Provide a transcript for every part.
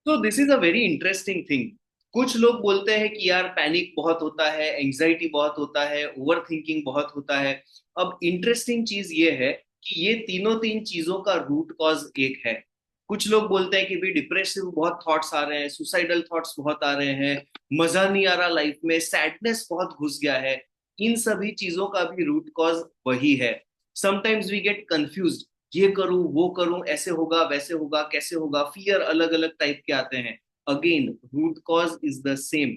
तो this is a very interesting thing. कुछ लोग बोलते हैं कि यार पैनिक बहुत होता है, एंजाइटी बहुत होता है, ओवर थिंकिंग बहुत होता है। अब इंटरेस्टिंग चीज ये है कि ये तीनों तीन चीजों का रूट कॉज एक है। कुछ लोग बोलते हैं कि भी डिप्रेसिव बहुत थॉट्स आ रहे हैं, सुसाइडल थॉट्स बहुत आ रहे हैं, मजा नहीं आ रहा लाइफ में, सैडनेस बहुत घुस गया है। इन सभी चीजों का भी रूट कॉज वही है। समटाइम्स वी गेट कंफ्यूज, ये करूं वो करूं, ऐसे होगा वैसे होगा कैसे होगा, फियर अलग अलग टाइप के आते हैं। Again root cause is the same.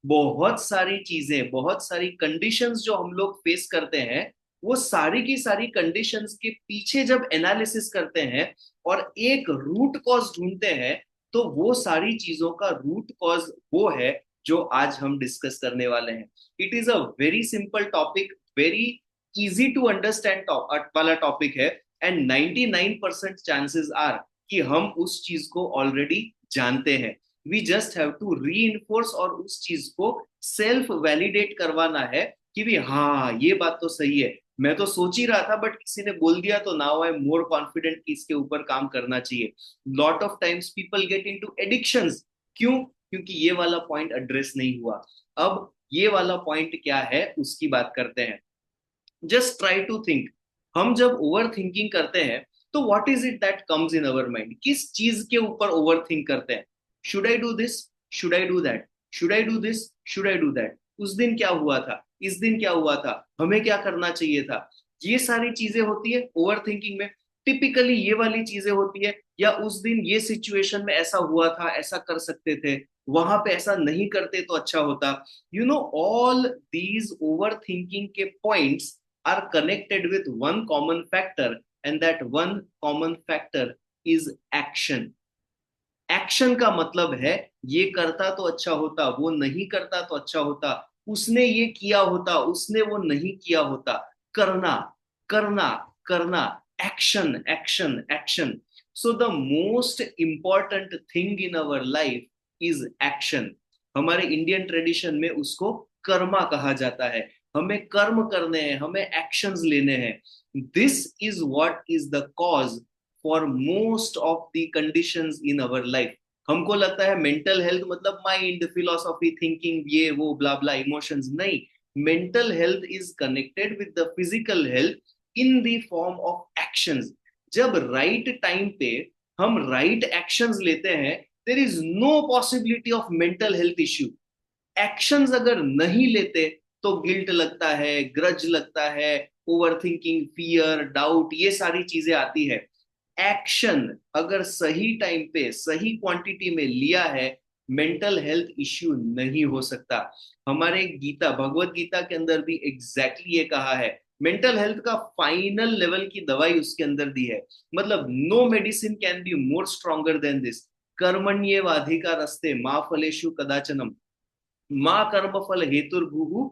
बहुत सारी चीजें, बहुत सारी कंडीशंस जो हम लोग फेस करते हैं, वो सारी की सारी कंडीशंस के पीछे जब एनालिसिस करते हैं और एक रूट कॉज ढूंढते हैं, तो वो सारी चीजों का रूट कॉज वो है जो आज हम डिस्कस करने वाले हैं। It is a very simple topic, very easy to understand वाला टॉपिक है। एंड 99% चांसेस आर कि हम उस चीज को ऑलरेडी जानते हैं। We just have to reinforce और उस चीज को सेल्फ वैलिडेट करवाना है कि भी हाँ ये बात तो सही है। मैं तो सोच ही रहा था बट किसी ने बोल दिया तो now I am more confident कि इसके ऊपर काम करना चाहिए। Lot of times people get into addictions. क्यों? क्योंकि ये वाला पॉइंट एड्रेस नहीं हुआ। अब ये वाला पॉइंट क्या है उसकी बात करते हैं। जस्ट ट्राई टू थिंक, हम जब ओवर थिंकिंग करते हैं तो what is it that comes in our mind? किस चीज के ऊपर ओवर थिंक करते हैं? Should I do this, should I do that, should I do this, should I do that, उस दिन क्या हुआ था, इस दिन क्या हुआ था, हमें क्या करना चाहिए था। ये सारी चीजें होती है ओवर थिंकिंग में। टिपिकली ये वाली चीजें होती है, या उस दिन ये सिचुएशन में ऐसा हुआ था, ऐसा कर सकते थे, वहां पे ऐसा नहीं करते तो अच्छा होता। You know all these over thinking के points are connected with one common factor, and that one common factor is action. Action का मतलब है ये करता तो अच्छा होता, वो नहीं करता तो अच्छा होता, उसने ये किया होता, उसने वो नहीं किया होता। करना, करना, करना। Action, action, action. So the most important thing in our life is action. हमारे इंडियन ट्रेडिशन में उसको कर्मा कहा जाता है। हमें कर्म करने हैं, हमें एक्शंस लेने हैं। This is what is the cause for most of the conditions in our life. हमको लगता है मेंटल हेल्थ मतलब माइंड, फिलोसॉफी, थिंकिंग, ये वो ब्ला ब्ला, इमोशंस नहीं। Mental health is connected with the physical health in the form of actions. जब right time पे हम राइट एक्शंस लेते हैं, there is no possibility of mental health issue. Actions अगर नहीं लेते तो गिल्ट लगता है, ग्रज लगता है, ओवर थिंकिंग, फियर, डाउट, ये सारी चीजें आती है। एक्शन अगर सही टाइम पे सही क्वांटिटी में लिया है, मेंटल हेल्थ इश्यू नहीं हो सकता। हमारे गीता, भगवत गीता के अंदर भी एग्जैक्टली ये कहा है। मेंटल हेल्थ का फाइनल लेवल की दवाई उसके अंदर दी है। मतलब no medicine can be more stronger than this. कर्मण्येवाधिकारस्ते मा फलेषु कदाचनम, माँ कर्म फल हेतुर्भुः,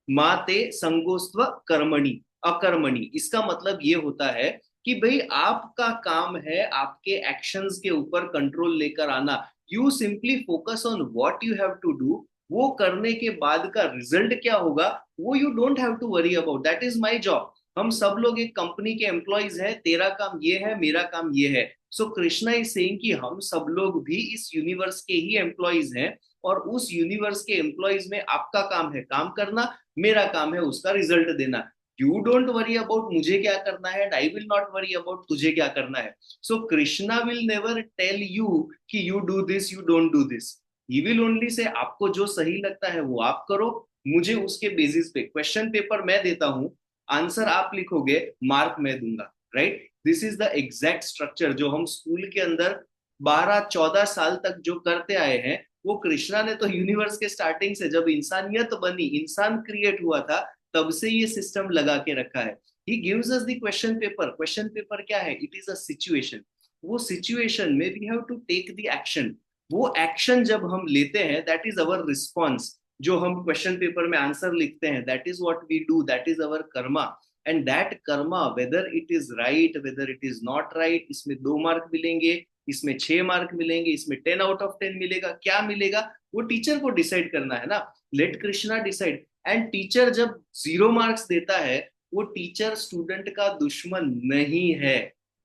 माँ ते संगोस्त्व कर्मणि अकर्मणि। इसका मतलब ये होता है कि भाई आपका काम है आपके एक्शंस के ऊपर कंट्रोल लेकर आना। You simply focus on what you have to do. वो करने के बाद का रिजल्ट क्या होगा वो you don't have to worry about, that is my job. हम सब लोग एक कंपनी के एम्प्लॉयज हैं, तेरा काम ये है, मेरा काम ये है। सो कृष्णा इज सेइंग कि हम सब लोग भी इस यूनिवर्स के ही एम्प्लॉयज हैं, और उस यूनिवर्स के एम्प्लॉयज में आपका काम है काम करना, मेरा काम है उसका रिजल्ट देना। यू डोंट वरी अबाउट मुझे क्या करना है, I will not worry about तुझे क्या करना है। So Krishna will never tell you कि you do this, you don't do this. He will only say आपको जो सही लगता है वो आप करो, मुझे उसके बेसिस पे क्वेश्चन पेपर मैं देता हूं, आंसर आप लिखोगे, मार्क मैं दूंगा। Right, this is the exact structure जो हम स्कूल के अंदर 12-14 साल तक जो करते आए हैं। वो कृष्णा ने तो यूनिवर्स के स्टार्टिंग से, जब इंसानियत बनी, इंसान क्रिएट हुआ था, तब से ये सिस्टम लगा के रखा है। He gives us the question paper. Question paper क्या है? It is a situation. वो सिचुएशन में we have to take the action. वो एक्शन जब हम लेते हैं, दैट इज अवर रिस्पॉन्स। जो हम क्वेश्चन पेपर में आंसर लिखते हैं, that is what we do, that is our karma. And that karma, whether it is right, whether it is not right, इसमें 2 मार्क मिलेंगे, इसमें 6 मार्क मिलेंगे, इसमें 10 आउट ऑफ 10 मिलेगा, क्या मिलेगा वो टीचर को डिसाइड करना है ना। Let Krishna decide. And teacher जब 0 मार्क्स देता है, वो टीचर स्टूडेंट का दुश्मन नहीं है।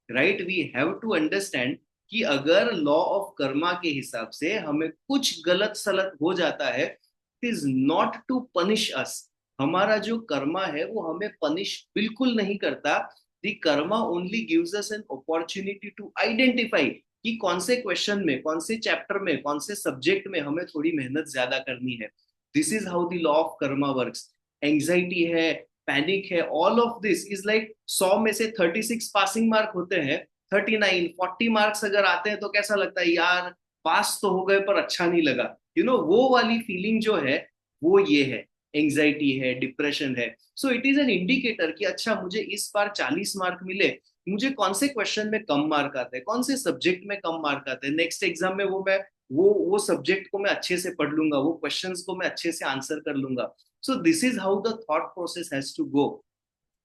Right, we have to understand कि अगर लॉ ऑफ कर्मा के हिसाब से हमें कुछ गलत सलत हो जाता है, it is not to punish us. हमारा जो कर्मा है वो हमें पनिश बिल्कुल नहीं करता। The karma only gives us an opportunity to identify कि कौन से क्वेश्चन में, कौन से चैप्टर में, कौन से सब्जेक्ट में हमें थोड़ी मेहनत ज्यादा करनी है। This is how the law of Karma works. Anxiety है, पैनिक है, all of this is like 100 में से 36 पासिंग मार्क होते हैं, 39 40 मार्क्स अगर आते हैं तो कैसा लगता है, यार पास तो हो गए पर अच्छा नहीं लगा। वो वाली फीलिंग जो है वो ये है, एंग्जाइटी है, डिप्रेशन है। So it is an indicator कि अच्छा मुझे इस बार 40 मार्क मिले, मुझे कौन से क्वेश्चन में कम मार्क आते हैं, कौन से सब्जेक्ट में कम मार्क आते हैं, नेक्स्ट एग्जाम में वो सब्जेक्ट को मैं अच्छे से पढ़ लूंगा, वो क्वेश्चंस को मैं अच्छे से आंसर कर लूंगा। So this is how the thought process has to go.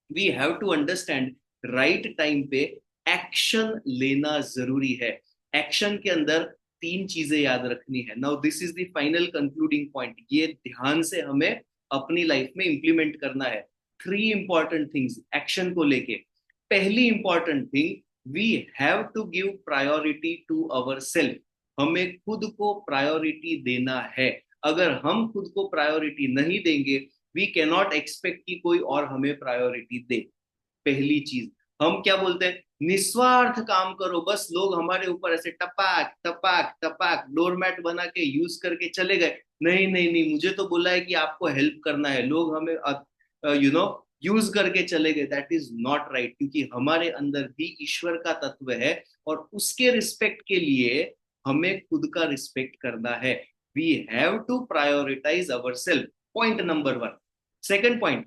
We have to understand right time पे एक्शन लेना जरूरी है। एक्शन के अंदर तीन चीजें याद रखनी है। Now this is the final concluding point, ये ध्यान से हमें अपनी लाइफ में इंप्लीमेंट करना है। थ्री इंपॉर्टेंट थिंग्स एक्शन को लेके। पहली important thing, we have to give priority to our self. हमें खुद को प्रायोरिटी देना है। अगर हम खुद को प्रायोरिटी नहीं देंगे, वी कैन नॉट एक्सपेक्ट कि कोई और हमें प्रायोरिटी दे। पहली चीज, हम क्या बोलते हैं, निस्वार्थ काम करो, बस लोग हमारे ऊपर ऐसे टपाक टपाक टपाक डोरमैट बना के यूज करके चले गए। नहीं नहीं नहीं, मुझे तो बोला है कि आपको हेल्प करना है, लोग हमें यूज करके चले गए। दैट इज नॉट राइट, क्योंकि हमारे अंदर भी ईश्वर का तत्व है और उसके रिस्पेक्ट के लिए हमें खुद का रिस्पेक्ट करना है। We have to prioritise our self. Point number one. Second point,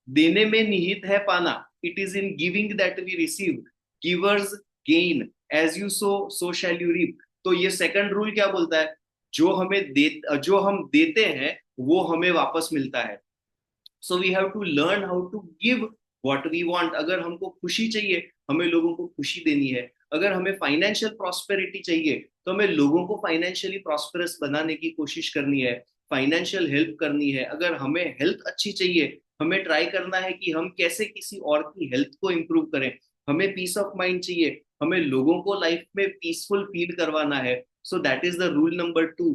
देने में निहित है पाना। It is in giving that we receive, givers gain, as you sow so shall you reap. तो ये सेकंड रूल क्या बोलता है, जो हम देते हैं वो हमें वापस मिलता है। So we have to learn how to give what we want. अगर हमको खुशी चाहिए, हमें लोगों को खुशी देनी है। अगर हमें फाइनेंशियल प्रॉस्पेरिटी चाहिए, तो हमें लोगों को फाइनेंशियली प्रॉस्पेरस बनाने की कोशिश करनी है, फाइनेंशियल हेल्प करनी है। अगर हमें हेल्थ अच्छी चाहिए, हमें ट्राई करना है कि हम कैसे किसी और की हेल्थ को इंप्रूव करें। हमें पीस ऑफ माइंड चाहिए, हमें लोगों को लाइफ में पीसफुल फील करवाना है। So that is the rule number to,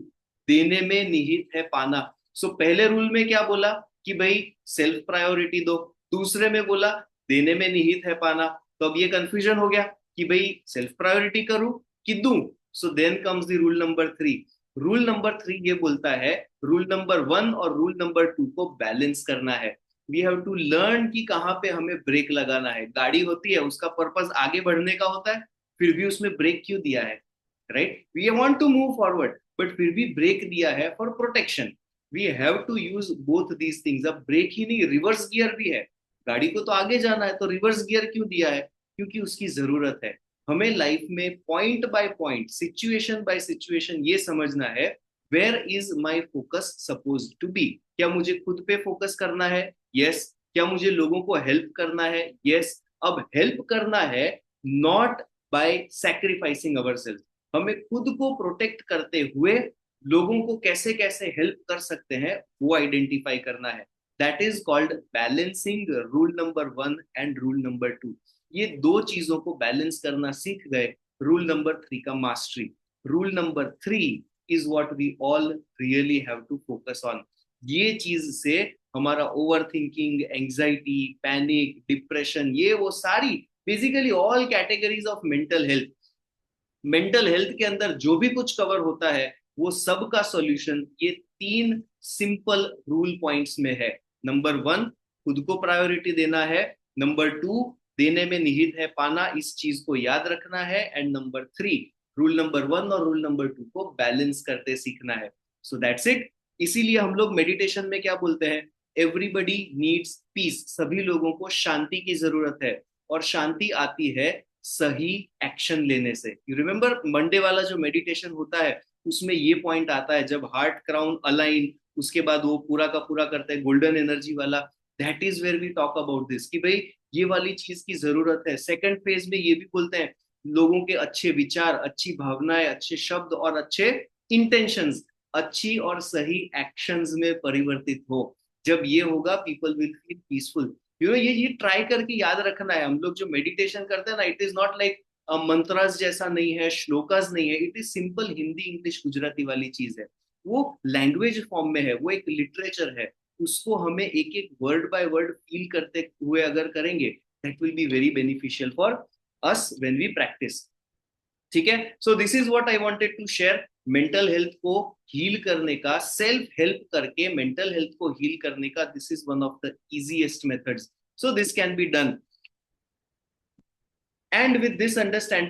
देने में निहित है पाना। सो पहले रूल में क्या बोला कि भाई सेल्फ प्रायोरिटी दो, दूसरे में बोला देने में निहित है पाना। तो अब ये कंफ्यूजन हो गया कि भाई सेल्फ प्रायोरिटी करूं कि दूं। So then comes the rule number three. Rule number three ये बोलता है, रूल नंबर वन और रूल नंबर टू को बैलेंस करना है। वी हैव टू लर्न कि कहाँ पे हमें ब्रेक लगाना है। गाड़ी होती है, उसका पर्पस आगे बढ़ने का होता है, फिर भी उसमें ब्रेक क्यों दिया है, right? We want to move forward, but फिर भी ब्रेक दिया है for protection. We have to use both these things. अब ब्रेक ही नहीं, रिवर्स गियर भी है। गाड़ी को तो आगे जाना है, तो रिवर्स गियर क्यों दिया है? क्योंकि उसकी जरूरत है। हमें लाइफ में point by point, situation by situation ये समझना है, where is my focus suppose to be. क्या मुझे खुद पे फोकस करना है? यस। क्या मुझे लोगों को हेल्प करना है? यस। अब हेल्प करना है not by sacrificing our self. हमें खुद को प्रोटेक्ट करते हुए लोगों को कैसे कैसे हेल्प कर सकते हैं वो आइडेंटिफाई करना है। That is called balancing rule number one and rule number two. ये दो चीजों को बैलेंस करना सीख गए, रूल नंबर थ्री का mastery. Rule number three is what we all really have to focus on. ये चीज से हमारा overthinking, anxiety, panic, depression, ये वो सारी basically all categories of mental health, mental health के अंदर जो भी कुछ कवर होता है वो सब का सॉल्यूशन ये तीन सिंपल रूल पॉइंट्स में है। नंबर वन, खुद को प्रायोरिटी देना है। नंबर टू, देने में निहित है पाना, इस चीज को याद रखना है। And number three, rule number one और रूल नंबर टू को बैलेंस करते सीखना है। So that's it. इसीलिए हम लोग मेडिटेशन में क्या बोलते हैं, एवरीबडी नीड्स पीस। सभी लोगों को शांति की जरूरत है, और शांति आती है सही एक्शन लेने से। यू रिमेम्बर मंडे वाला जो मेडिटेशन होता है उसमें ये पॉइंट आता है, जब हार्ट क्राउन अलाइन, उसके बाद वो पूरा का पूरा करते हैं गोल्डन एनर्जी वाला। That is where we talk about this कि भाई ये वाली चीज की जरूरत है। सेकंड फेज में ये भी बोलते हैं, लोगों के अच्छे विचार, अच्छी भावनाएं, अच्छे शब्द और अच्छे इंटेंशंस अच्छी और सही एक्शंस में परिवर्तित हो। जब ये होगा, पीपल विल फील पीसफुल। ये ट्राई करके याद रखना है। हम लोग जो मेडिटेशन करते हैं ना, it is not like mantras जैसा नहीं है, श्लोकास नहीं है, it is simple Hindi English Gujarati वाली चीज है। वो लैंग्वेज फॉर्म में है, वो एक लिटरेचर है। उसको हमें एक एक वर्ड बाय वर्ड फील करते हुए अगर करेंगे, that will be very beneficial for us when we practise. ठीक है, so this is what I wanted to share. Mental health को हील करने का, सेल्फ हेल्प करके मेंटल हेल्थ को हील करने का, this is one of the easiest methods, so this can be done. And with this understanding